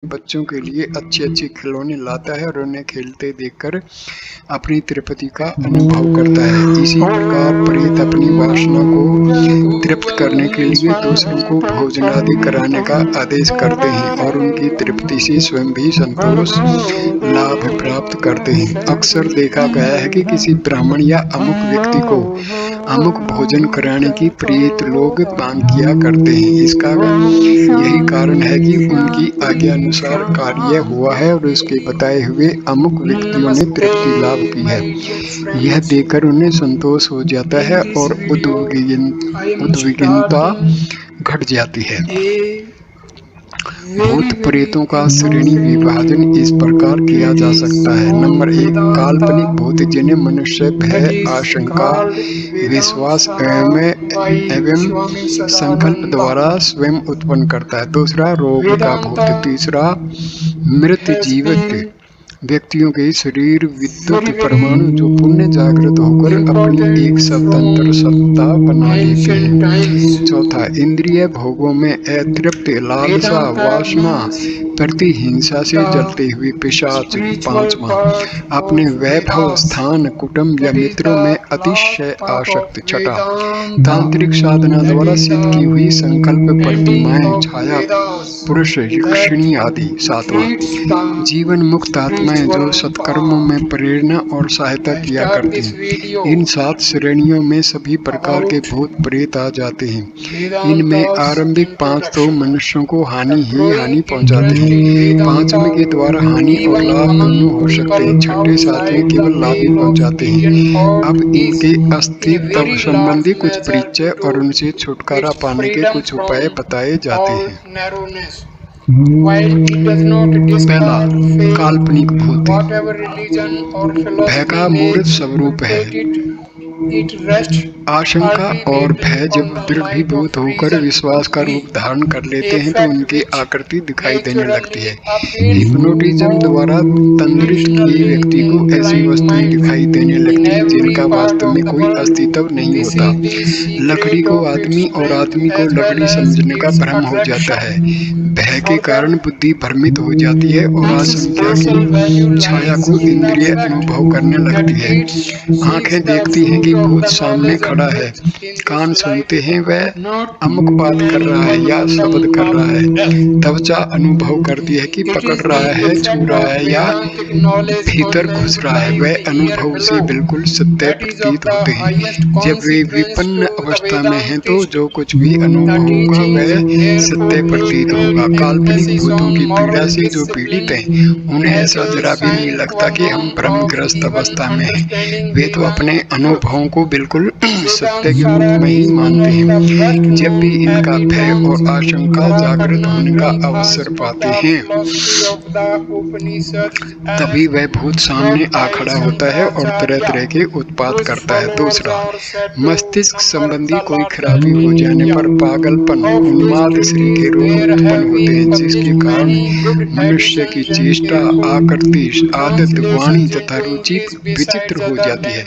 बच्चों के लिए अच्छे-अच्छे खिलौने लाता है और उन्हें खेलते देखकर अपनी तृप्ति का अनुभव करता है। इसी प्रकार प्रेत अपनी वासना को तृप्त करने के लिए दूसरों को भोजन आदि कराने का आदेश करते हैं और उनकी तृप्ति से स्वयं भी संतोष लाभ प्राप्त करते हैं। अक्सर देखा गया है कि किसी ब्राह्मण या अमुक व्यक्ति को अमुक भोजन कराने की प्रेत लोग मांग किया करते हैं। इसका यही कारण है कि उनकी आज्ञानुसार कार्य हुआ है और उसके बताए हुए अमुक व्यक्तियों ने तृप्ति लाभ की है। यह देखकर उन्हें संतोष हो जाता है और उद्विग्नता घट जाती है। भूत प्रेतों का श्रेणी विभाजन इस प्रकार किया जा सकता है। नंबर 1, काल्पनिक भूत जिन्हें मनुष्य भय, आशंका, विश्वास एवं संकल्प द्वारा स्वयं उत्पन्न करता है। दूसरा, रोग का भूत। तीसरा, मृत जीवित व्यक्तियों के शरीर विद्युत परमाणु जो पुण्य जागृत होकर अपनी एक स्वतंत्र सत्ता बना लेते हैं। चौथा, इंद्रिय भोगों में अतृप्त लालसा, वासना, प्रतिहिंसा से जलते हुए पिशाच। पांचवा, अपने वैभव, स्थान, कुटुंब या मित्रों में अतिशय आसक्त। छठा, तांत्रिक साधना द्वारा सिद्ध की हुई संकल्प प्रतिमाएं, छाया पुरुष, यक्षिणी आदि। सातवां, जीवन मुक्त आत्माएं जो सत्कर्मों में प्रेरणा और सहायता किया करती हैं। इन 7 श्रेणियों में सभी प्रकार के भूत प्रेत आ जाते हैं। इनमें आरंभिक 5 तो मनुष्यों को हानि पहुंचाते हैं। 5वें के द्वारा हानि और लाभ दोनों हो सकते हैं। 6ठे 7वें केवल लाभ ही पहुंचाते हैं। अब इनके अस्तित्व संबंधी कुछ परिचय और उनसे छुटकारा पाने के कुछ उपाय बताए जाते हैं। पहला, काल्पनिक भूत। भय का मूर्त स्वरूप है। आशंका और भय जब दृढ़ीभूत होकर विश्वास का रूप धारण कर लेते हैं तो उनकी आकृति दिखाई देने लगती है। हिप्नोटिज्म द्वारा तंत्रित किए व्यक्ति को ऐसी वस्तुएं दिखाई देने लगती हैं जिनका वास्तव में कोई अस्तित्व नहीं होता। लकड़ी को आदमी और आदमी को लकड़ी समझने का भ्रम हो जाता है। भय के कारण बुद्धि भ्रमित हो जाती है और आशंका की छाया को इंद्रिय अनुभव करने लगती है। आंखें देखती हैं कि भूत सामने खड़ा है, कान सुनते हैं वह अमुक बात कर रहा है या शब्द कर रहा है, त्वचा अनुभव करती है कि पकड़ रहा है, छू रहा है या भीतर घुस रहा है। वह अनुभव से बिल्कुल सत्य प्रतीत होते हैं। जब वे विपन्न अवस्था में हैं तो जो कुछ भी अनुभव होगा वह सत्य प्रतीत होगा। काल्पनिक भूतों की पीड़ा से जो पीड़ित हैं उन्हें ऐसा जरा भी नहीं लगता कि हम भ्रमग्रस्त अवस्था में हैं। वे तो अपने अनुभवों को बिल्कुल सत्य के रूप में ही मानते हैं। जब भी इनका भय और आशंका जागृत होने का अवसर पाते हैं तभी वह भूत सामने आ खड़ा होता है और तरह तरह के उत्पात करता है। दूसरा, मस्तिष्क संबंधी कोई खराबी हो जाने पर पागलपन, उन्माद श्री के रोग उत्पन्न होते हैं जिसके कारण मनुष्य की चेष्टा, आकृति, आदत, वाणी तथा रुचि विचित्र हो जाती है।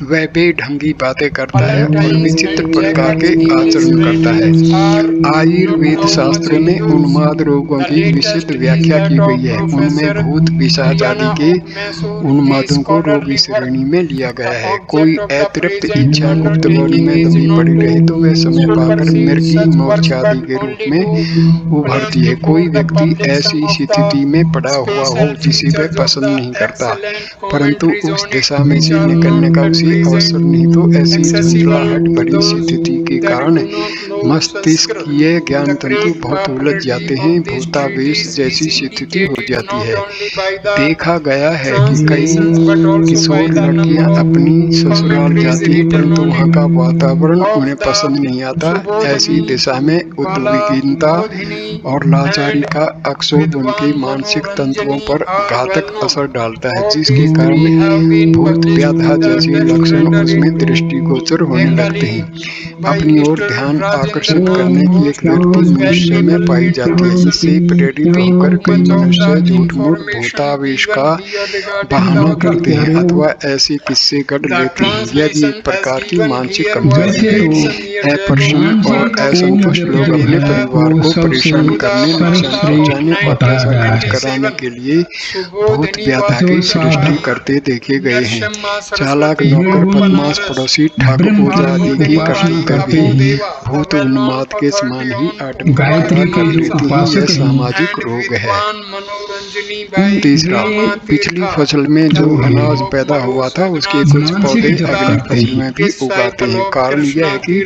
वह बेढंगी बातें करता है और विचित्र प्रकार के आचरण करता है। आयुर्वेद शास्त्र में उन्माद रोगों की विशद व्याख्या की गई है। उनमें भूत, पिशाच आदि के उन्मादों को रोगी श्रेणी में लिया गया है। कोई अतृप्त इच्छा गुप्त बॉडी में दबी पड़ी रहे तो वह समय पाकर मृगी, मोक्ष आदि के रूप में उभरती है। कोई व्यक्ति ऐसी स्थिति में पड़ा हुआ हो जिसे वह पसंद नहीं करता परंतु उस दिशा में से निकलने का उसे अवसर नहीं तो ऐसी झंझलाहट भरी स्थिति के कारण मस्तिष्कीय ज्ञान तंतु बहुत उलझ जाते हैं। भूतावेश जैसी स्थिति हो जाती है। देखा गया है कि कई किशोर लड़कियां अपनी ससुराल जाती हैं परंतु वहां का वातावरण उन्हें पसंद नहीं आता। ऐसी दिशा में उद्विग्नता और लाचारी का अक्षोभ उनके मानसिक तंतुओं पर घातक असर डालता है जिसके कारण भूत, व्याधा जैसे लक्षण उसमें दृष्टिगोचर होने लगते हैं। अपनी ओर ध्यान आकर्षित करने की एक वृत्ति मनुष्य में पाई जाती है। इससे प्रेरित होकर कई मनुष्य झूठ-मूठ भूतावेश का बहाना करते हैं अथवा ऐसे किस्से गढ़ लेते हैं। यह भी एक प्रकार की मानसिक कमजोरी है। अप्रसन्न और असंतुष्ट लोग अपने परिवार को परेशान करने, नुकसान पहुंचाने और पैसा खर्च कराने के लिए भूत व्याधा की सृष्टि करते देखे गए हैं। चालाक नौकर, बदमाश पड़ोसी, ठग, ओझा आदि की करते करके भूत उन्माद के समान ही आडंबरता कर लेते हैं। यह सामाजिक रोग है। तीसरा, पिछली फसल में जो अनाज पैदा हुआ था उसके कुछ पौधे अगली फसल में भी उगाते हैं। कारण यह है कि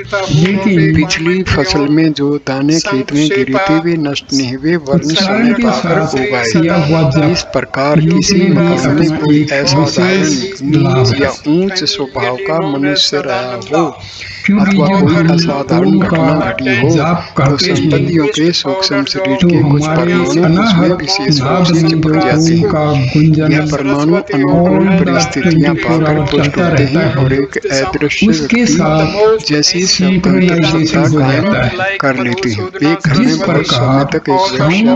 पिछली फसल में जो दाने खेत में गिरे थे वे नष्ट नहीं हुए वरन समय पाकर उगाए। इस प्रकार किसी मकान में कोई असाधारण या उच्च स्वभाव का मनुष्य रहा हो अथवा कोई असाधारण घटना घटी हो तो संपत्तियों के सूक्ष्म शरीर के कुछ परमाणु उसमें विशेष रूप से चिपक जाते हैं। यह परमाणु अनुकूल परिस्थितियां पाकर पुष्ट होते हैं और एक अदृश्य व्यक्ति जैसी स्वतंत्र सत्ता कायम कर लेते हैं। एक घर में बहुत समय तक एक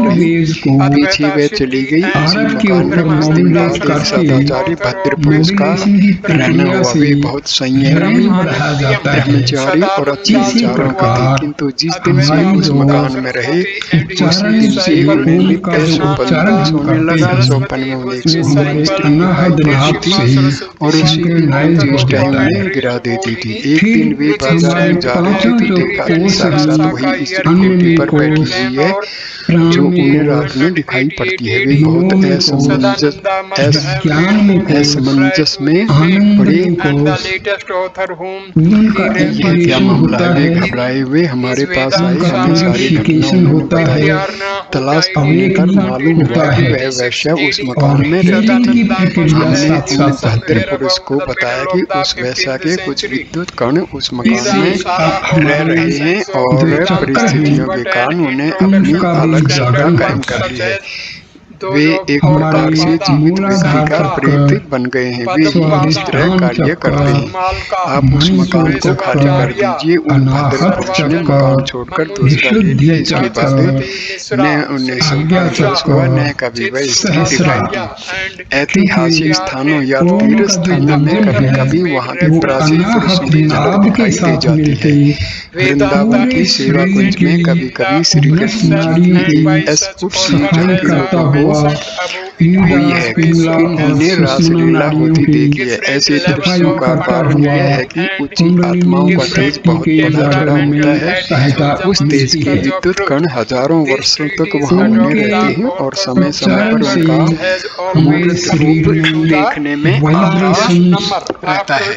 वेश्या पीछे वे चली गई। इसी मकान में कुछ दिन बाद एक सदाचारी भद्र पुरुष का रहना हुआ। वे बहुत संयमी, ब्रह्मचारी और अच्छे विचारों के थे, किंतु जिस दिन से उस मकान में रहे उसी दिन से उन्हें पैसों सोने लगा। स्वप्न में उन्हें एक सुंदर स्त्री दिखाई पड़ती थी और उसी की जिस टाइम में गिरा देती थी। एक दिन वे बाजार में जा रहे थे तो देखा कि साक्षात वही स्त्री पेटी पर बैठी हुई है जो उन्हें रात में दिखाई पड़ती है। वे बहुत असमंजस में पड़े। ये क्या मामला है? वे घबराए हुए हमारे पास आए। हमें सारी घटनाओं बताई। तलाश करने पर मालूम हुआ कि वह वेश्या उस मकान में रहती थी। हमने इन भद्र पुरुष को बताया कि उस वेश्या के कुछ विद्युत कण उस मकान में रह रहे हैं और परिस्थितियों के कारण उन्हें अपनी अलग सत्ता कायम कर ली है। वे एक प्रकार से जीवित व्यक्ति का प्रेत बन गए हैं। वे इस तरह कार्य करते हैं। आप उस मकान को खाली कर दीजिए। उन भद्र पुरुष ने मकान छोड़कर दूसरा ले लिया। इसके बाद न 1950 हुआ न कभी वह स्थिति दिखाई दी। ऐतिहासिक स्थानों या तीर्थ स्थानों में कभी कभी वहाँ के प्राचीन पुरुषों की झलक दिखाई दे जाती है। वृंदावन की सेवा कुंज में कभी कभी श्री कृष्ण जी की अद्भुत हुई है कि उन्हें रासलीला होती देखी है। ऐसे दृश्यों का कारण यह है कि उच्च आत्माओं का तेज बहुत बड़ा चढ़ा होता है। उस तेज के विद्युत कण हजारों वर्षों तक वहां बने रहते हैं और समय समय पर उनका मूर्त रूप देखने में रहता है।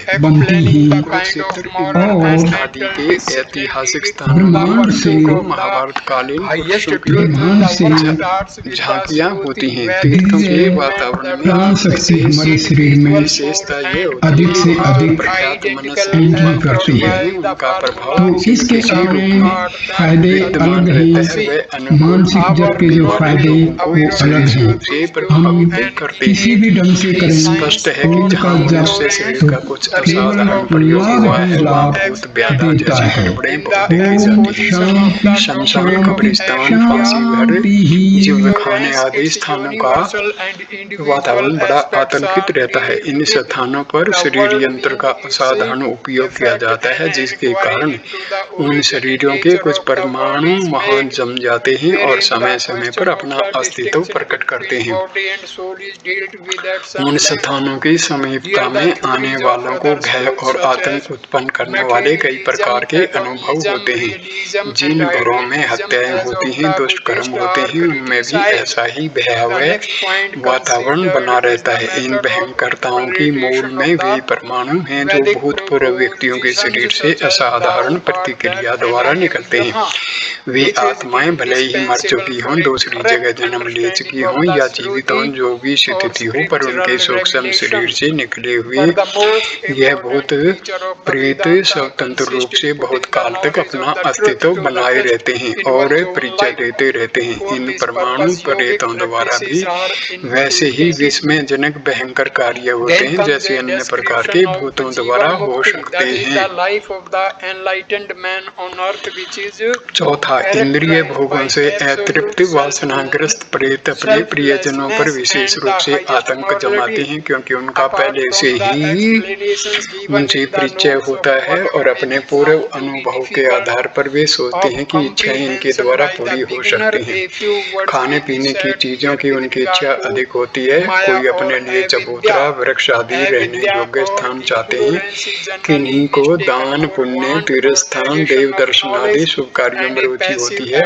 आदि के ऐतिहासिक स्थानों को महाभारत कालीन झांकियां होती हैं। तीर्थों के वातावरण में हमारे शरीर में विशेषता ये अधिक से अधिक करती है। उनका प्रभाव तो इसके फायदे अलग हैं। मानसिक जप के जो फायदे वो अलग हैं। हम किसी भी ढंग से करें स्पष्ट है कि जहाँ मनुष्य शरीर का कुछ असाधारण प्रयोग हुआ है वहाँ भूत व्याधा जैसी गड़बड़ें बहुत देखी जाती हैं। शमशान, कब्रिस्तान, फांसी घर, जीव खाने आदि स्थानों का वातावरण बड़ा आतंकित रहता है। इन स्थानों पर शरीर यंत्र का असाधारण उपयोग किया जाता है जिसके कारण उन शरीरों के कुछ परमाणु वहां जम जाते हैं और समय समय पर अपना अस्तित्व प्रकट करते हैं। उन स्थानों की समीपता में आने वालों को भय और आतंक उत्पन्न करने वाले कई प्रकार के अनुभव होते हैं। जिन घरों में हत्याएं होती हैं, दुष्ट कर्म होते हैं, उनमें भी ऐसा ही भयावह वातावरण बना रहता है। इन भयंकरताओं की मूल में वे परमाणु हैं जो भूतपूर्व व्यक्तियों के शरीर से असाधारण प्रतिक्रिया द्वारा निकलते हैं। वे आत्माएं भले ही मर चुकी हों, दूसरी जगह जन्म ले चुकी हों या जीवित हों, जो भी स्थिति हो, पर उनके सूक्ष्म शरीर से निकले हुए यह भूत प्रेत स्वतंत्र रूप से बहुत काल तक अपना अस्तित्व बनाए रहते हैं और परिचय देते रहते हैं। इन परमाणु प्रेतों द्वारा भी वैसे ही विस्मयजनक भयंकर कार्य होते हैं जैसे अन्य प्रकार के भूतों द्वारा हो सकते हैं। चौथा, इंद्रिय भोगों से अतृप्त वासनाग्रस्त प्रेत अपने प्रियजनों पर विशेष रूप से आतंक जमाते हैं, क्योंकि उनका पहले से ही उनसे परिचय होता है और अपने पूर्व अनुभव के आधार पर वे सोचते हैं कि इच्छाएं इनके द्वारा पूरी हो सकती हैं। खाने पीने की चीजों की उनकी इच्छा अधिक होती है। कोई अपने लिए चबूतरा, वृक्ष आदि रहने योग्य स्थान चाहते हैं। किन्हीं को दान पुण्य, तीर्थ स्थान, देव दर्शन आदि शुभ कार्यों में रुचि होती है।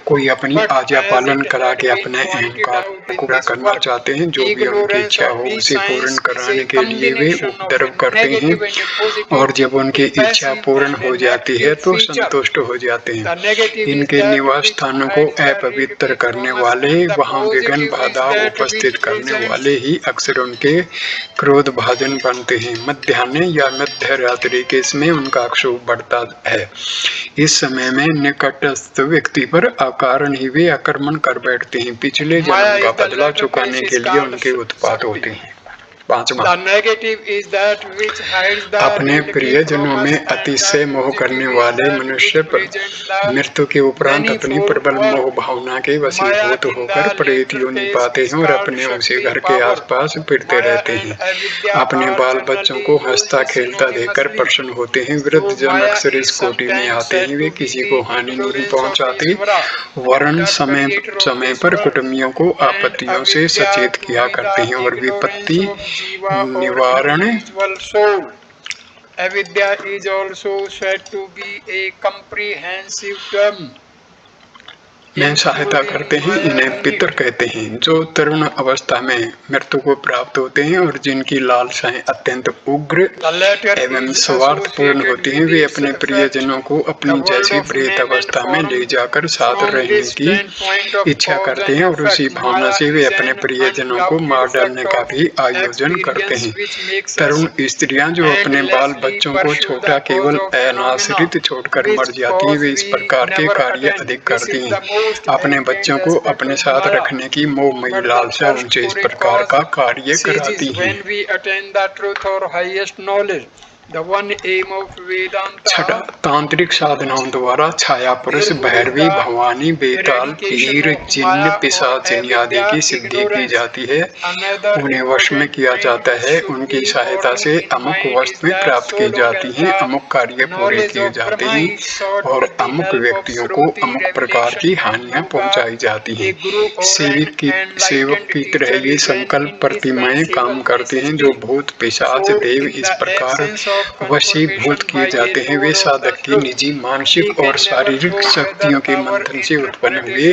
कोई अपनी आज्ञा पालन करा के अपने अहंकार पूरा करना चाहते हैं। जो भी उनकी इच्छा हो उसे पूर्ण कराने के लिए वे उपद्रव करते हैं, और जब उनकी इच्छा पूर्ण हो जाती है तो संतुष्ट हो जाते हैं। इनके निवास स्थानों को अपवित्र करने वाले, वहां विघ्न बाधा उपस्थित करने वाले ही अक्सर उनके क्रोध भाजन बनते हैं। मध्याह्न या मध्य रात्रि के समय उनका क्षोभ बढ़ता है। इस समय में निकटस्थ व्यक्ति पर अकारण ही वे आक्रमण कर बैठते हैं। पिछले जन्म का बदला चुकाने के लिए उनके उत्पात होते हैं। पांचवा, अपने प्रियजनों में अतिशय मोह करने वाले मनुष्य मृत्यु के उपरांत अपनी प्रबल मोह भावना के वशीभूत होकर प्रेत योनि पाते हैं और अपने उसी घर के आसपास फिरते रहते हैं। अपने बाल बच्चों को हंसता खेलता देखकर प्रसन्न होते हैं। वृद्ध जन अक्सर इस कोटि में आते हैं। वे किसी को हानि नहीं पहुंचाते, वरन समय समय पर कुटुंबियों को आपत्तियों से सचेत किया करते हैं और विपत्ति निवारण। Avidya is also said to be a comprehensive term. में सहायता करते हैं। इन्हें पितर कहते हैं, जो तरुण अवस्था में मृत्यु को प्राप्त होते हैं और जिनकी लालसाएं अत्यंत उग्र एवं स्वार्थपूर्ण होती हैं। वे अपने प्रियजनों को अपनी जैसी प्रेत अवस्था में ले जाकर साथ रहने की इच्छा करते हैं और उसी भावना से वे अपने प्रियजनों को मार डालने का भी आयोजन करते हैं। तरुण स्त्रियां जो अपने बाल बच्चों को छोटा केवल अनाश्रित छोड़कर मर जाती है, वे इस प्रकार के कार्य अधिक करती हैं। अपने बच्चों को अपने साथ रखने की मोहमयी लालसा उनसे इस प्रकार का कार्य कराती है। छठा, तांत्रिक साधनाओं द्वारा छाया पुरुष, भैरवी, भवानी, बेताल, पीर, जिन्न, पिशाचिनी आदि की सिद्धि की जाती है। उन्हें वश में किया जाता है। उनकी सहायता से अमुक वस्तुएं प्राप्त की जाती हैं, अमुक कार्य पूरे किए जाते हैं और अमुक व्यक्तियों को अमुक प्रकार की हानियां पहुंचाई जाती हैं। सेवक की तरह ये संकल्प प्रतिमाएं काम करते हैं। जो भूत, पिशाच, देव इस प्रकार वशीभूत किए जाते हैं, वे साधक की निजी मानसिक और शारीरिक शक्तियों के मंथन से उत्पन्न हुए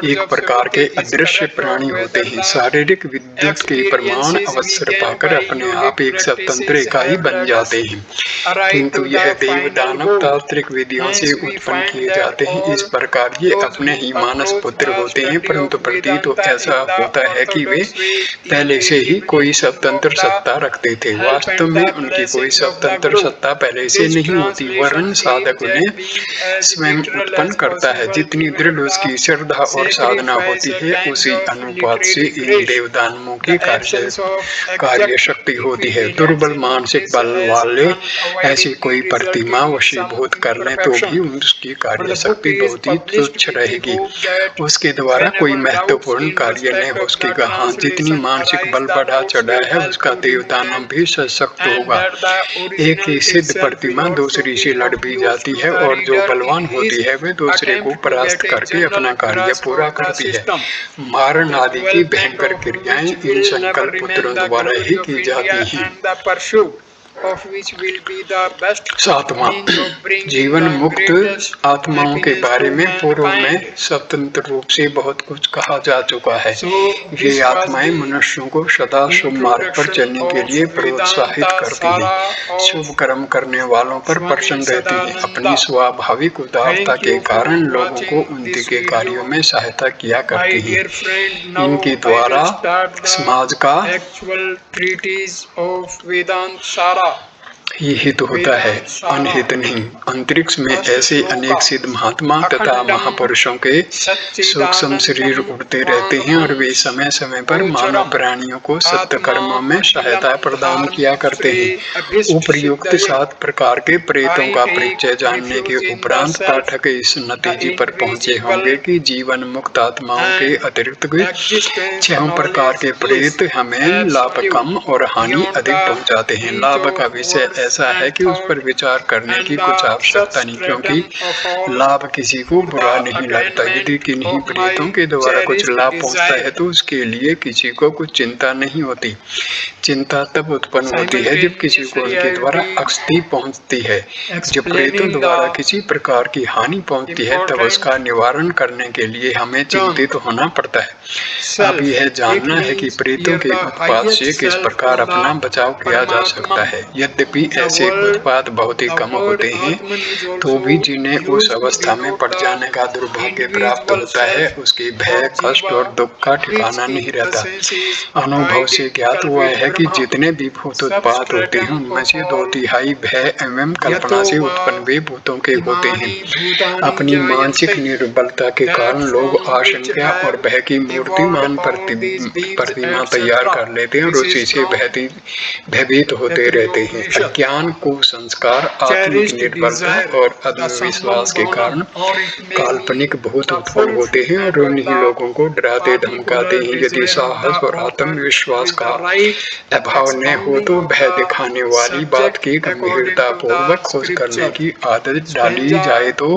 एक प्रकार के अदृश्य प्राणी होते हैं। शारीरिक विद्युत के परमाणु अवसर पाकर अपने आप एक स्वतंत्र इकाई बन जाते हैं, किंतु यह देव दानव तांत्रिक विधियों से उत्पन्न किए जाते हैं। इस प्रकार ये अपने ही मानस पुत्र होते हैं, परंतु प्रतीत तो ऐसा होता है कि वे पहले से ही कोई स्वतंत्र सत्ता रखते थे। वास्तव में उनकी कोई स्वतंत्र सत्ता पहले से नहीं होती, वरन साधक उन्हें स्वयं उत्पन्न करता है। जितनी दृढ़ उसकी श्रद्धा और साधना होती है, उसी अनुपात से इन देवदानवों की कार्य शक्ति होती है। दुर्बल मानसिक बल वाले ऐसी कोई प्रतिमा वशीभूत कर लें तो भी उसकी कार्य शक्ति बहुत ही तुच्छ रहेगी, उसके द्वारा कोई महत्वपूर्ण कार्य नहीं हो सकेगा। हाँ, जितनी मानसिक बल बढ़ा चढ़ा है, उसका देवदानव भी सशक्त होगा। एक ही सिद्ध प्रतिमा दूसरी से लड़ भी जाती है और जो बलवान होती है वे दूसरे को परास्त करके अपना कार्य पूरा करती है। मारण आदि की भयंकर क्रियाएं इन संकल्प पुत्रों द्वारा ही की जाती हैं। सातवां, जीवन मुक्त आत्माओं के बारे में पूर्व में स्वतंत्र रूप से बहुत कुछ कहा जा चुका है। ये आत्माएं मनुष्यों को सदा शुभ मार्ग पर चलने के लिए प्रोत्साहित करती हैं, शुभ कर्म करने वालों पर प्रसन्न रहती हैं। अपनी स्वाभाविक उदारता के कारण लोगों को उनके कार्यों में सहायता किया करती हैं। इनके द्वारा समाज का ही हित होता है, अनहित नहीं। अंतरिक्ष में ऐसे अनेक सिद्ध महात्मा तथा महापुरुषों के सूक्ष्म शरीर उड़ते रहते हैं और वे समय समय पर मानव प्राणियों को सत्य कर्मों में सहायता प्रदान किया करते हैं। उपर्युक्त 7 प्रकार के प्रेतों का परिचय जानने के उपरांत पाठक इस नतीजे पर पहुंचे होंगे कि जीवन मुक्त आत्माओं के अतिरिक्त 6 प्रकार के प्रेत हमें लाभ कम और हानि अधिक पहुंचाते हैं। लाभ का विषय ऐसा है कि उस पर विचार करने की कुछ आवश्यकता नहीं, क्योंकि लाभ किसी को बुरा नहीं लगता। यदि किन्हीं प्रेतों के द्वारा कुछ लाभ पहुंचता है तो उसके लिए किसी को कुछ चिंता नहीं होती। चिंता तब उत्पन्न होती है जब किसी को उनके द्वारा क्षति पहुंचती है। जब प्रेतों द्वारा किसी प्रकार की हानि पहुंचती है तब उसका निवारण करने के लिए हमें चिंतित होना पड़ता है। अब यह जानना है कि प्रेतों के उत्पात से किस प्रकार अपना बचाव किया जा सकता है। यद्यपि ऐसे उत्पात बहुत ही कम होते हैं तो भी जिन्हें उस अवस्था में पड़ जाने का दुर्भाग्य प्राप्त होता है उसके भय, कष्ट और दुख का ठिकाना नहीं रहता। अनुभव से ज्ञात हुआ है कि जितने भी भूत उत्पात होते हैं उनमें से 2/3 भय एवं कल्पना से उत्पन्न वे भूतों के होते हैं। अपनी मानसिक निर्बलता के कारण लोग आशंका और भय की मूर्तिमान प्रतिमा तैयार कर लेते हैं और उसी से भयभीत होते रहते हैं। अज्ञान, कुसंस्कार, आत्मिक निर्बलता और आत्मविश्वास के कारण काल्पनिक भूत उत्पन्न होते हैं और उन्हीं लोगों को डराते धमकाते हैं। यदि साहस और आत्मविश्वास का अभाव न हो तो भय दिखाने वाली बात की गंभीरता पूर्वक खोज करने की आदत डाली जाए तो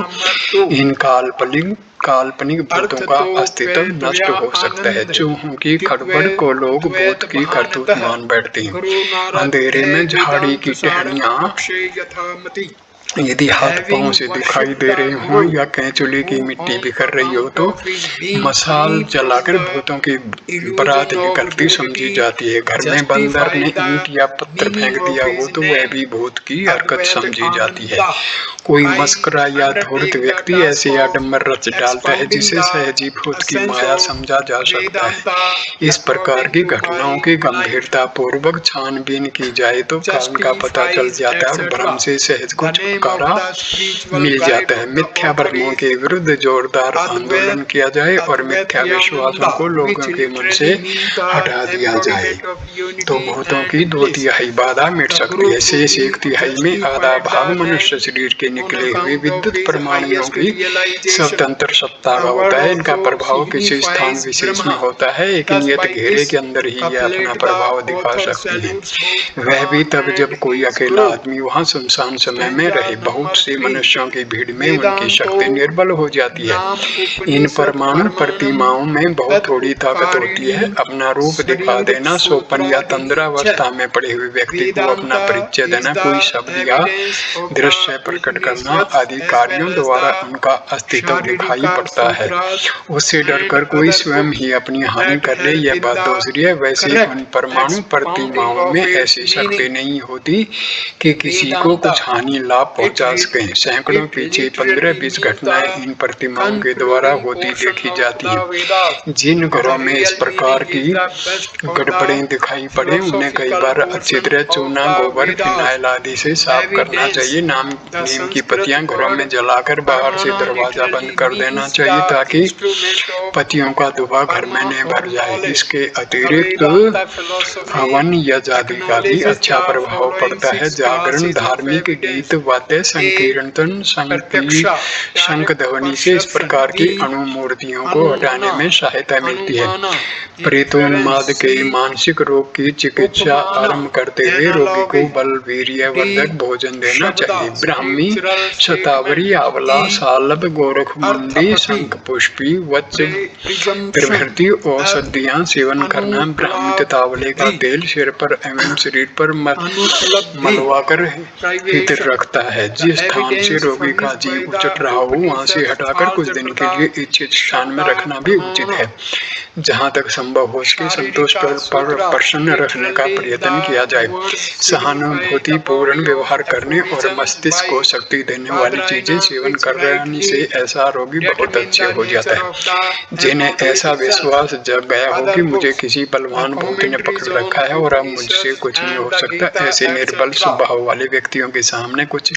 इन काल्पनिक भूतों का अस्तित्व नष्ट हो सकता है। चूहों की खड़बड़ को लोग भूत की करतूत मान बैठते हैं। अंधेरे में झाड़ी की टहनियाँ यदि हाथ पांव से दिखाई दे रहे हों या कैंचुली की मिट्टी बिखर रही हो तो मशाल जलाकर भूतों की बारात निकलती समझी जाती है। घर में बंदर ने ईंट या पत्थर फेंक दिया हो तो वह भी भूत की हरकत समझी जाती है। कोई मस्करा या धूर्त व्यक्ति ऐसे आडंबर रच डालता है जिसे सहजी भूत की माया समझा जा सकता है। इस प्रकार की घटनाओं की गंभीरता पूर्वक छानबीन की जाए तो कारण का पता चल जाता है और भ्रम से सहज को छुटकारा मिल जाता है। मिथ्या भ्रमों के विरुद्ध जोरदार आंदोलन किया जाए और मिथ्या विश्वासों को लोगों के मन से हटा दिया जाए तो भूतों की 2/3 बाधा मिट सकती है। शेष 1/3 में आधा भाग मनुष्य शरीर के निकले हुए विद्युत परमाणुओं की स्वतंत्र सत्ता का होता है। इनका प्रभाव किसी स्थान विशेष में होता है, एक नियत घेरे के अंदर ही यह अपना प्रभाव दिखा सकती है। वह भी तब जब कोई अकेला आदमी वहाँ सुनसान समय में रहे। बहुत से मनुष्यों की भीड़ में उनकी शक्ति निर्बल हो जाती है। इन परमाणु प्रतिमाओं में बहुत थोड़ी ताकत होती है। अपना रूप दिखा देना, सोपन या तंद्रावस्था में पड़े हुए व्यक्ति को अपना परिचय देना, कोई शब्द या दृश्य प्रकट करना आदि कार्यों द्वारा उनका अस्तित्व दिखाई पड़ता है। उससे डरकर कोई स्वयं ही अपनी हानि कर ले यह बात दूसरी है। वैसे उन परमाणु प्रतिमाओं में ऐसी शक्ति नहीं होती कि किसी को कुछ हानि लाभ पहुंचा सके। सैकड़ों पीछे 15-20 घटनाएं इन प्रतिमाओं के द्वारा होती देखी जाती है। जिन घरों में इस प्रकार की गड़बड़ें दिखाई पड़े उन्हें कई बार अच्छी तरह चूना, गोबर, फिनाइल आदि से साफ करना चाहिए। नीम की पत्तियां घरों में जलाकर बाहर से दरवाजा बंद कर देना चाहिए ताकि पतियों का दुबा घर में न भर जाए। इसके अतिरिक्त हवन या जादू का भी अच्छा प्रभाव पड़ता है। जागरण, धार्मिक गीत, वाद्य, संकीर्तन, शंख ध्वनि से इस प्रकार की अणुमूर्तियों को हटाने में सहायता मिलती है। प्रेतोन्माद के मानसिक रोग की चिकित्सा आरंभ करते हुए रोगी को बल, वीर्यवर्धक भोजन देना चाहिए। ब्राह्मी, शतावरी, आंवला, सालब, गोरखमुंडी, शंखपुष्पी, वत्स प्रभृति औषधियां सेवन करना। ब्राह्मी तथा आंवले का तेल सिर पर एवं शरीर पर मलवाकर हित रखता है। जिस स्थान से रोगी का जी उचट रहा हो वहां से हटाकर कुछ दिन के लिए इच्छित स्थान में रखना भी उचित है। जहां तक संभव हो सके संतुष्ट और प्रसन्न रखने का प्रयत्न किया जाए। सहानुभूति पूर्ण व्यवहार करने और मस्तिष्क को शक्ति देने वाली चीजें सेवन कराने से ऐसा रोगी बहुत अच्छे हो जाता है। जिन्हें ऐसा विश्वास जग गया हो कि मुझे किसी बलवान भूत ने पकड़ रखा है और अब मुझसे कुछ नहीं हो सकता, ऐसे निर्बल स्वभाव वाले व्यक्तियों के सामने कुछ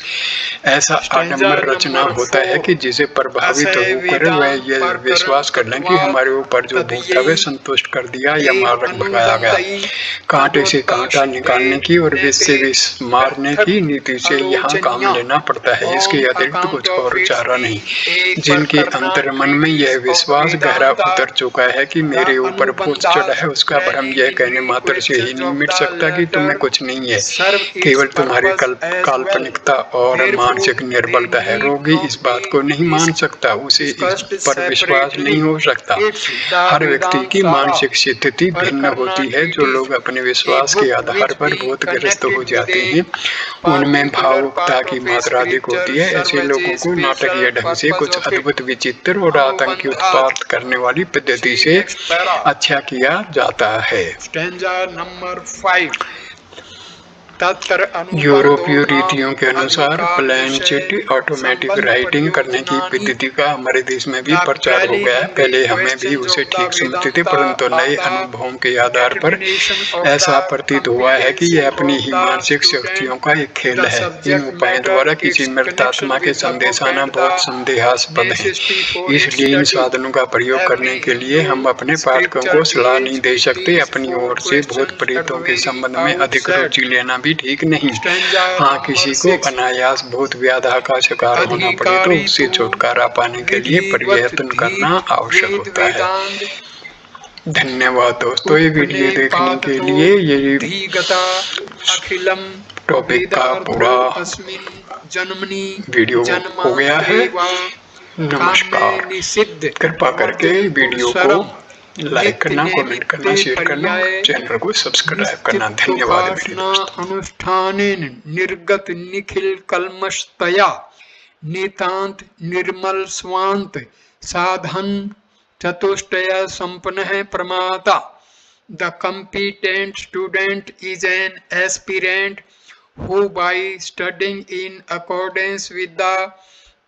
ऐसा आडंबर रचना होता है कि जिसे प्रभावित होकर वह यह विश्वास कर लें कि हमारे ऊपर जो भूत है वह संतुष्ट कर दिया या मार भगाया गया। कांटे से कांटा निकालने की और विष से विष मारने की नीति से यहाँ काम लेना पड़ता है। इसके अतिरिक्त कुछ और चारा नहीं। जिनके अंतर मन में यह विश्वास गहरा उतर चुका है कि मेरे ऊपर भूत चढ़ा है, उसका भ्रम यह कहने मात्र से ही नहीं मिट सकता कि तुम्हें कुछ नहीं है, केवल तुम्हारी काल्पनिकता और मानसिक निर्बलता है। रोगी इस बात को नहीं मान सकता, उसे इस पर विश्वास नहीं हो सकता। हर व्यक्ति की मानसिक स्थिति भिन्न होती है। जो लोग अपने विश्वास के आधार पर भूतग्रस्त हो जाते हैं उनमें भावुकता की मात्रा अधिक होती है। ऐसे लोगों को नाटकीय ढंग से कुछ अद्भुत, विचित्र और आतंकी उत्पात करने वाली पद्धति से अच्छा किया जाता है। नंबर 5 यूरोपीय रीतियों के अनुसार प्लेन चिट ऑटोमेटिक राइटिंग करने की पद्धति का हमारे देश में भी प्रचार हो गया है। पहले हमें भी उसे ठीक समझते थे, परंतु नए अनुभवों के आधार पर ऐसा प्रतीत हुआ है कि यह अपनी ही मानसिक शक्तियों का एक खेल है। इन उपायों द्वारा किसी मृतात्मा के संदेश आना बहुत संदेहास्पद है, इसलिए इन साधनों का प्रयोग करने के लिए हम अपने पाठकों को सलाह नहीं दे सकते। अपनी ओर से भूत प्रेतों के संबंध में अधिक रुचि लेना भी ठीक नहीं। हाँ, किसी को अनायास भूत व्याधा का शिकार होना पड़े तो उससे छुटकारा पाने के लिए प्रयत्न करना आवश्यक होता है। धन्यवाद दोस्तों, ये वीडियो देखने के लिए। ये टॉपिक का पूरा वीडियो हो गया है। नमस्कार। कृपा करके वीडियो को लाइक करना, कमेंट करना, शेयर करना, चैनल को सब्सक्राइब करना। धन्यवाद। अनुष्ठानेन निर्गत निखिल कल्मषतया नितांत निर्मल स्वांत साधन चतुष्टय संपन्न है प्रमाता। The competent student is an aspirant who by studying in accordance with the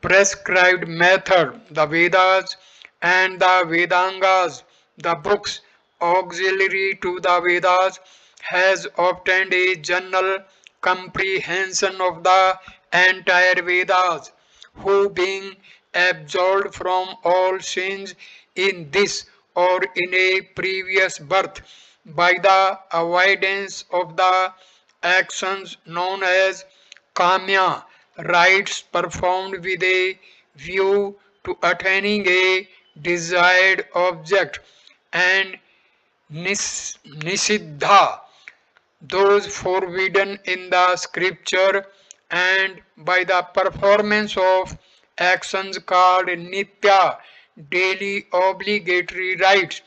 prescribed method, the Vedas and the Vedangas, the books auxiliary to the Vedas, has obtained a general comprehension of the entire Vedas, who being absolved from all sins in this or in a previous birth by the avoidance of the actions known as kamya, rites performed with a view to attaining a desired object, and nisiddha, those forbidden in the scripture, and by the performance of actions called nitya, daily obligatory rites,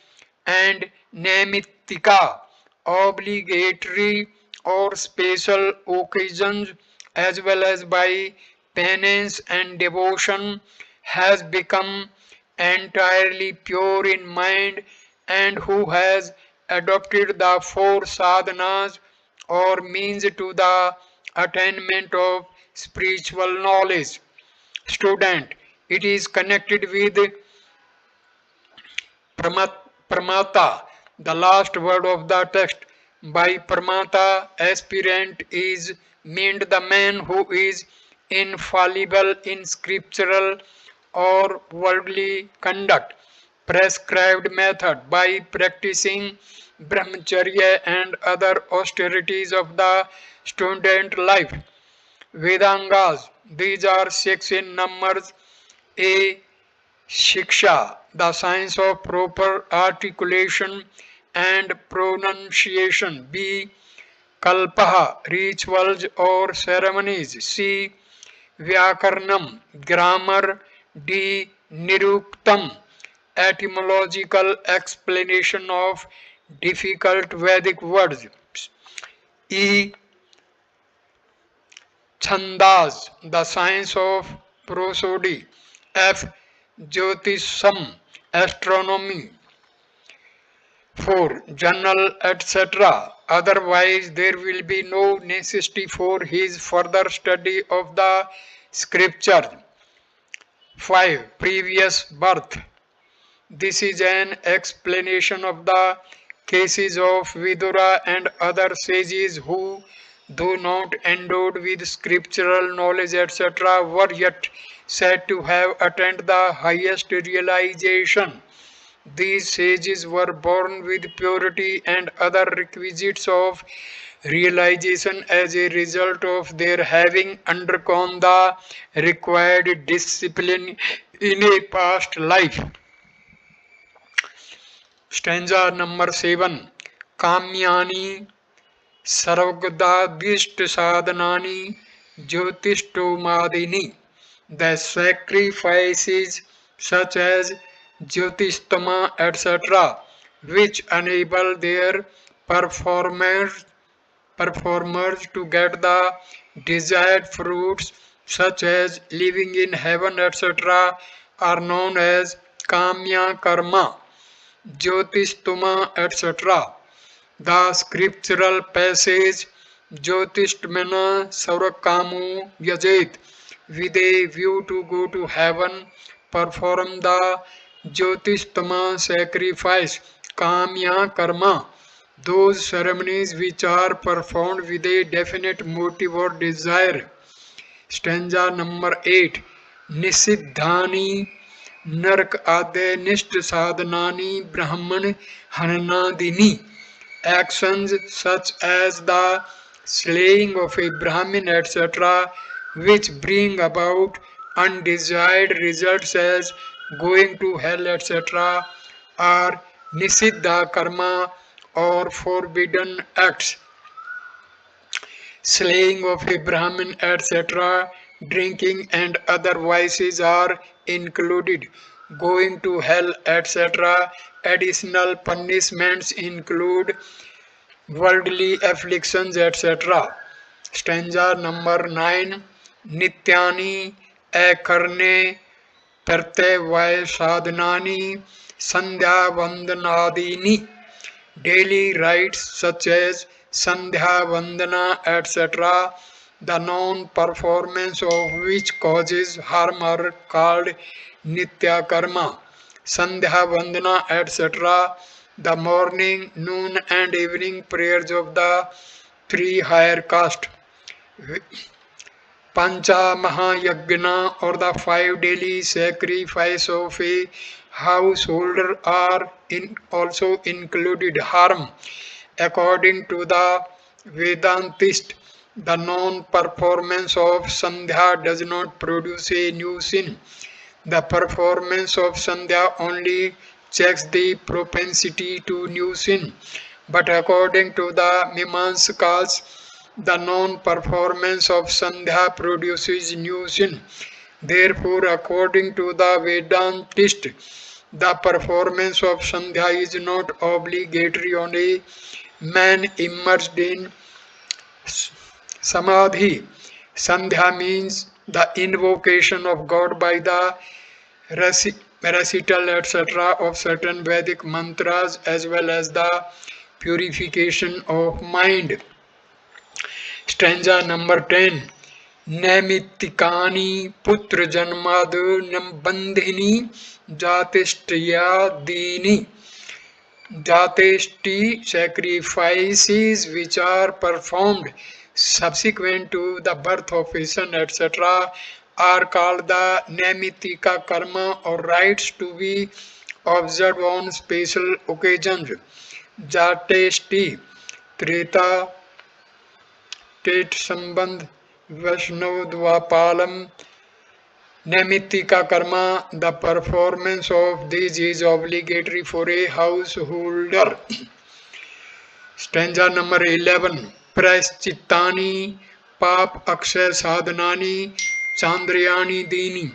and naimittika, obligatory or special occasions, as well as by penance and devotion, has become entirely pure in mind, and who has adopted the four sadhanas or means to the attainment of spiritual knowledge. Student, it is connected with Pramata, the last word of the text. By Pramata, aspirant is meant the man who is infallible in scriptural or worldly conduct, prescribed method, by practicing brahmacharya and other austerities of the student life. Vedangas, these are 6 in numbers. A. Shiksha, the science of proper articulation and pronunciation. B. Kalpaha, rituals or ceremonies. C. Vyakaranam, grammar. D. Niruktam, etymological explanation of difficult Vedic words. E. Chandas, the science of prosody. F. Jyotisham, astronomy. 4. Journal, etc. Otherwise, there will be no necessity for his further study of the scripture. 5. Previous birth. This is an explanation of the cases of Vidura and other sages who, though not endowed with scriptural knowledge, etc., were yet said to have attained the highest realization. These sages were born with purity and other requisites of realization as a result of their having undergone the required discipline in a past life. Stanza number 7. Kamyani Sarvagadavisht Sadhanani Jyotishtomadini. The sacrifices such as Jyotishtama etc., which enable their performers to get the desired fruits such as living in heaven etc., are known as Kamya Karma, Jyotishtama etc. The scriptural passage Jyotishtamana Saurakamu Yajet, with a view to go to heaven, perform the Jyotishtama sacrifice, Kamya Karma, those ceremonies which are performed with a definite motive or desire. Stanza number 8. Nisiddhani Nark Ade Nisht Sadhanani Brahman Hananadini. Actions such as the slaying of a Brahmin etc., which bring about undesired results as going to hell etc., are Nisiddha karma or forbidden acts. Slaying of a Brahmin etc., drinking and other vices are included. Going to hell etc., additional punishments include worldly afflictions etc. Stanza number 9. Nityani akarne प्रत्यय साधनानि संध्या वंदनादीनि. Daily rites such as Sandhya Vandana etc., the non-performance of which causes harm are called Nitya Karma. Sandhya Vandana etc., the morning, noon and evening prayers of the three higher caste. Pancha Mahayagna or the 5 daily sacrifice of a householder are also included. Harm. According to the Vedantist, the non-performance of Sandhya does not produce a new sin. The performance of Sandhya only checks the propensity to new sin. But according to the Mimamsakas, the non-performance of Sandhya produces new sin. Therefore, according to the Vedantist, the performance of Sandhya is not obligatory on a man immersed in Samadhi. Sandhya means the invocation of God by the recital etc. of certain Vedic mantras as well as the purification of mind. Stanza number 10. Naimittikani putra janmadu nambandhini jatishtiyadini. Jateshti sacrifices which are performed subsequent to the birth of a son etc. are called the Naimittika karma or rites to be observed on special occasions. Jateshti Treta Tet Sambandh Vaishnav Dvapalam. Naimittika karma, the performance of these is obligatory for a householder. Stanza number 11. Praschittani Pap Akshay Sadhanani Chandrayani Dini.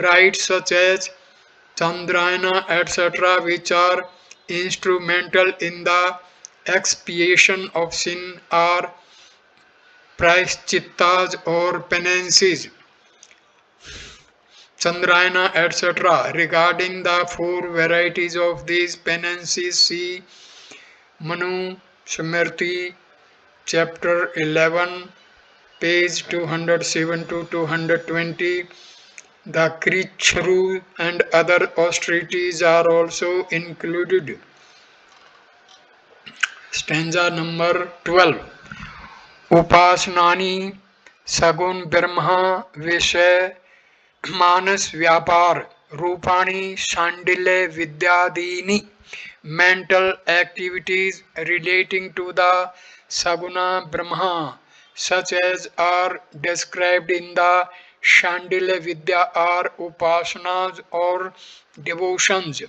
Rites such as Chandrayana etc., which are instrumental in the expiation of sin, are प्रायश्चित्ताज or penances, Chandrayana, etc. Regarding the four varieties of these penances, see Manu Smriti, chapter 11, page 207 to 220. The Krichru and other austerities are also included. Stanza number 12. Upasnani Sagun Brahma Vishay मानस व्यापार Rupani Shandilya विद्यादीनि mental activities relating to the saguna brahma such as are described in the Shandilya Vidya are upasanas or devotions.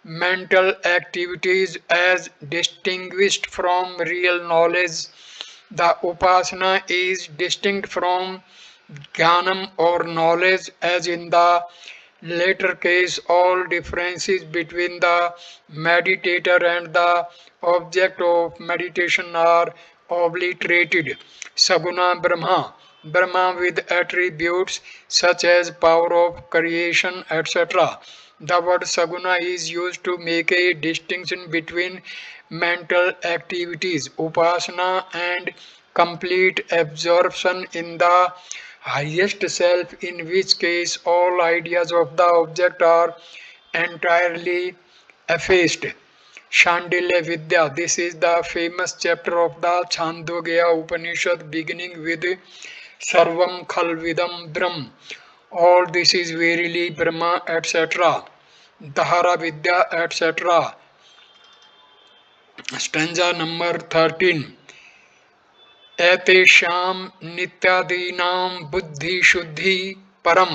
Mental activities as distinguished from real knowledge. The upasana is distinct from jnanam or knowledge, as in the later case all differences between the meditator and the object of meditation are obliterated. Saguna Brahma, Brahma with attributes such as power of creation, etc. The word Saguna is used to make a distinction between mental activities, upasana, and complete absorption in the highest self, in which case all ideas of the object are entirely effaced. Shandilya Vidya. This is the famous chapter of the Chandogya Upanishad beginning with Sarvam Khalvidam Brahm. All this is verily Brahma, etc. Dahara Vidya, etc. Stanza number 13. एतेषां नित्यादीनां बुद्धिशुद्धि परम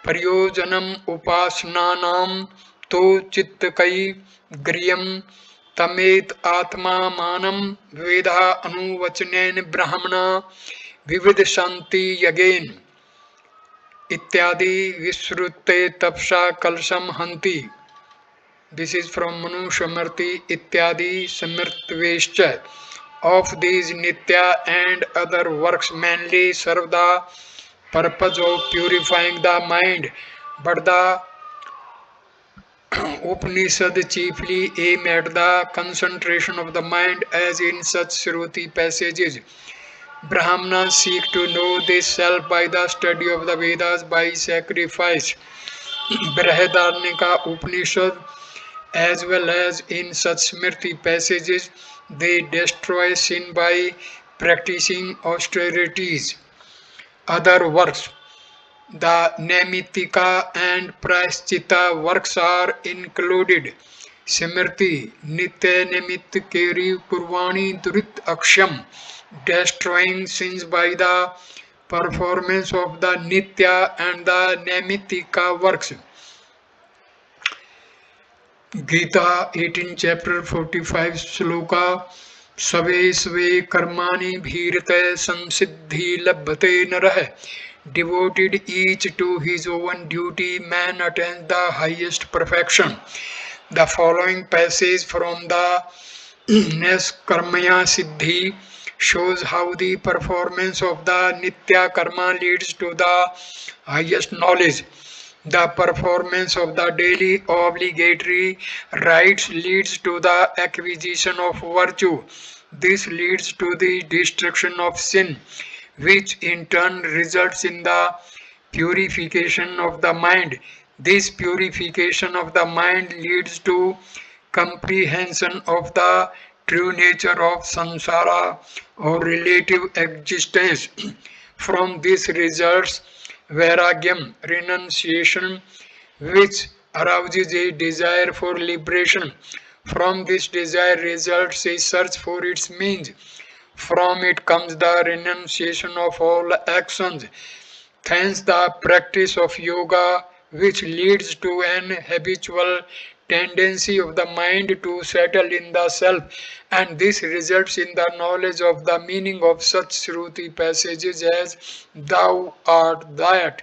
प्रयोजनम् उपासनानां तो चित्तकैर्गृह्यं तमेत आत्मामानं वेदा अनुवचनेन ब्रह्मणा विविधसन्ति यज्ञेन इत्यादि विश्रुते तपसा कलशम हन्ति. This is from Manu Smriti Ityadi Smrtvescha. Of these Nitya and other works mainly serve the purpose of purifying the mind, but the Upanishad chiefly aim at the concentration of the mind, as in such Shruti passages. Brahmanas seek to know this self by the study of the Vedas, by sacrifice. Brihadaranyaka Upanishad, as well as in such Smriti passages, they destroy sin by practicing austerities. Other works, the Naimittika and Prayaschitta works are included. Smriti Nitya Naimittikeri Purvani Durit Aksham, destroying sins by the performance of the Nitya and the Naimittika works. Gita 18 chapter 45 shloka Save sve karmani bhirate samsiddhi labhate narah. Devoted each to his own duty, man attains the highest perfection. The following passage from the Neskarmaya Siddhi shows how the performance of the Nitya Karma leads to the highest knowledge. The performance of the daily obligatory rites leads to the acquisition of virtue. This leads to the destruction of sin, which in turn results in the purification of the mind. This purification of the mind leads to comprehension of the true nature of samsara or relative existence. From this results vairagyam, renunciation, which arouses a desire for liberation. From this desire results a search for its means. From it comes the renunciation of all actions. Thence the practice of yoga, which leads to an habitual tendency of the mind to settle in the self, and this results in the knowledge of the meaning of such Shruti passages as thou art that,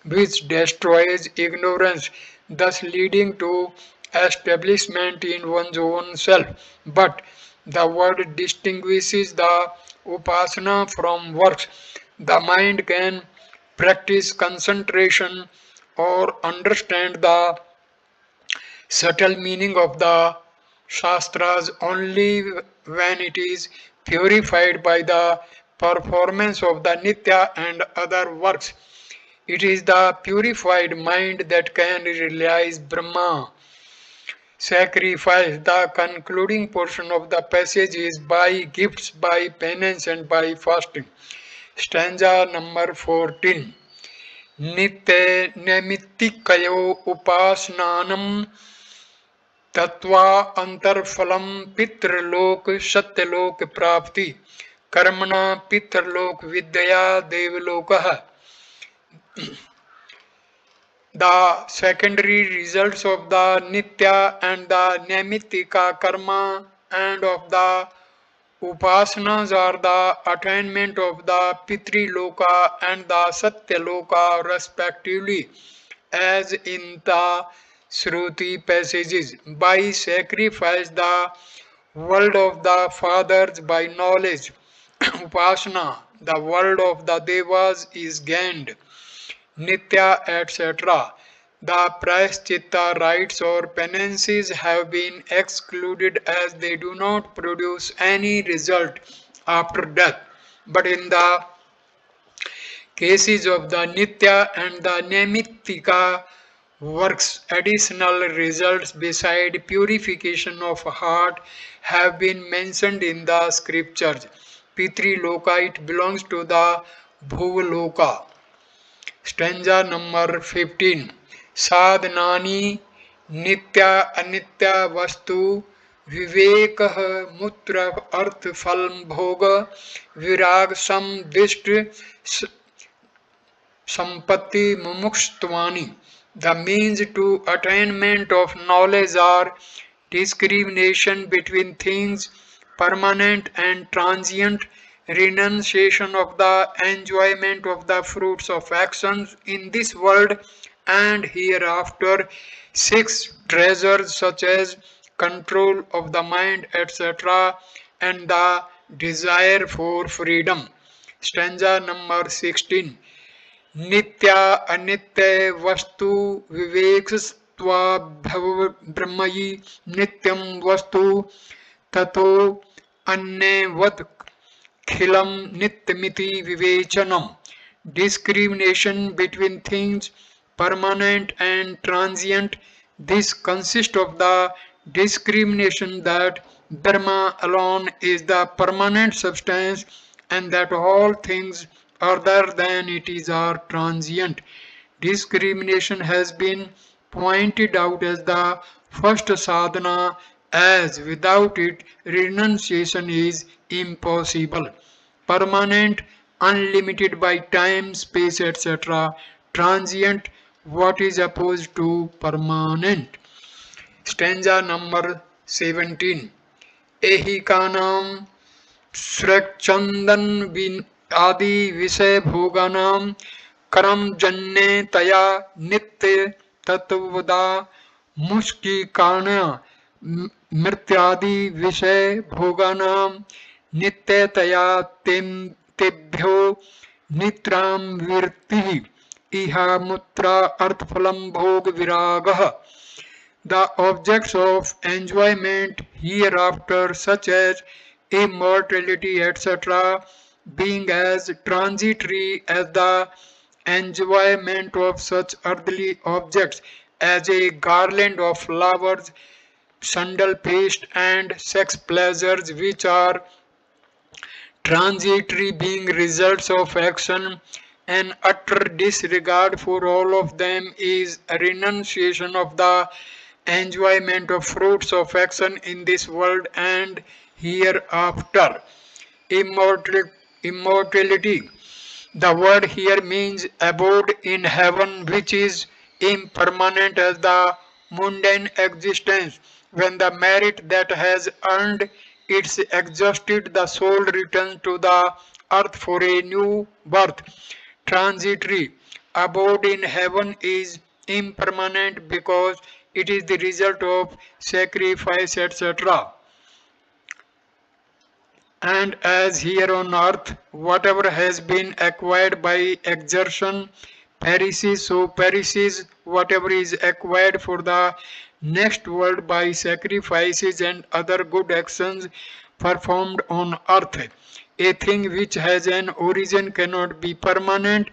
which destroys ignorance, thus leading to establishment in one's own self. But The word distinguishes the upasana from works. The mind can practice concentration or understand the subtle meaning of the Shastras only when it is purified by the performance of the Nitya and other works. It is the purified mind that can realize Brahma. Sacrifice. The concluding portion of the passage is by gifts, by penance, and by fasting. Stanza number 14. Nitya naimitikayo upasnanam तत्वा अंतरफलम पितृलोक सत्यलोक प्राप्ति कर्मणा पितृलोक विद्या देवलोक. The secondary results of the nitya and the naimittika karma and of the upasanas are the attainment of the pitri loka and the satya loka respectively, as in the Shruti passages. By sacrifice, the world of the fathers; by knowledge, upasana, the world of the devas is gained. Nitya, etc. The prayaschitta rites or penances have been excluded as they do not produce any result after death. But in the cases of the Nitya and the Naimittika works, additional results beside purification of heart have been mentioned in the scriptures. Pitri Loka, it belongs to the Bhuvaloka. Stanza number 15. Sadhanani nitya anitya vastu विवेक मूत्र अर्थ फल भोग विराग सम दिष्ट sampatti mumukshtvani. The means to attainment of knowledge are discrimination between things permanent and transient, renunciation of the enjoyment of the fruits of actions in this world and hereafter, six treasures such as control of the mind, etc., and the desire for freedom. Stanza number 16. नित्या अनित्य वस्तु विवेकस्त्वाभ्रमयी नित्यं वस्तु ततो अन्यवत् खिलम नित्यमिति विवेचनम. Discrimination between things permanent and transient. This consists of the discrimination that Brahma alone is the permanent substance and that all things other than it is are transient. Discrimination has been pointed out as the first sadhana, as without it renunciation is impossible. Permanent, unlimited by time, space, etc. Transient, what is opposed to permanent. Stanza number 17. एहि का नाम स्रक्चंदन आदि विषय भोगानाम कर्म जन्य तया नित्य तत्वदा मुष्टि कारण मृत्यादि विषय भोगानाम नित्यतया तेभ्यो नित्राम विरति इहा मुत्रा अर्थफलम भोग विरागः. The objects of enjoyment hereafter, such as immortality, etc., being as transitory as the enjoyment of such earthly objects as a garland of flowers, sandal paste, and sex pleasures, which are transitory, being results of action. An utter disregard for all of them is a renunciation of the enjoyment of fruits of action in this world and hereafter. Immortality. The word here means abode in heaven, which is impermanent as the mundane existence. When the merit that has earned its exhausted, the soul returns to the earth for a new birth. Transitory. Abode in heaven is impermanent because it is the result of sacrifice, etc. And as here on earth, whatever has been acquired by exertion perishes, so perishes whatever is acquired for the next world by sacrifices and other good actions performed on earth. A thing which has an origin cannot be permanent,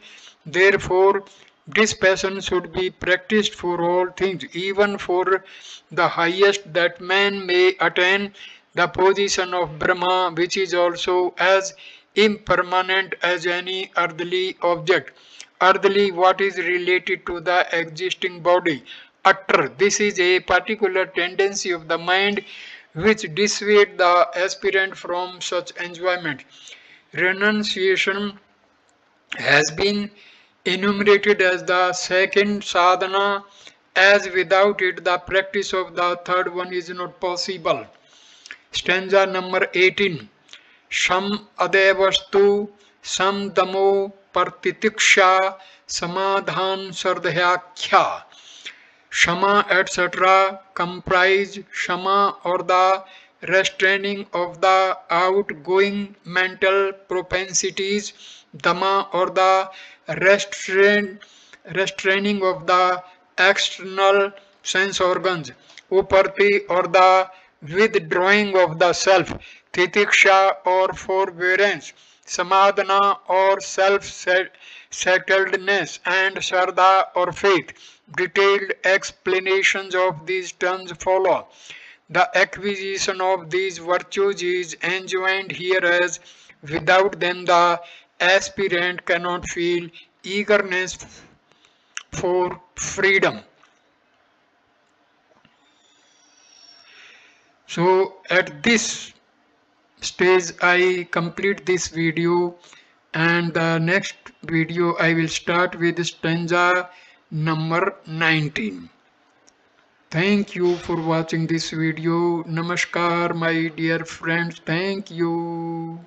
therefore, this passion should be practiced for all things, even for the highest that man may attain the position of Brahma, which is also as impermanent as any earthly object. Earthly, what is related to the existing body. Utter, this is a particular tendency of the mind which dissuade the aspirant from such enjoyment. Renunciation has been enumerated as the second sadhana, as without it the practice of the third one is not possible. Stanza number 18. Sham adevastu sam damo partitiksha samadhan sardhyakhya. Shama etc. comprise Shama or the restraining of the outgoing mental propensities, Dama or the restraining of the external sense organs, Uparti or the withdrawing of the self, Titiksha or forbearance, Samadhana or self-settledness, and Shraddha or faith. Detailed explanations of these terms follow. The acquisition of these virtues is enjoined here as without them the aspirant cannot feel eagerness for freedom. So at this stage I complete this video, and the next video I will start with stanza number 19. Thank you for watching this video. Namaskar my dear friends. Thank you.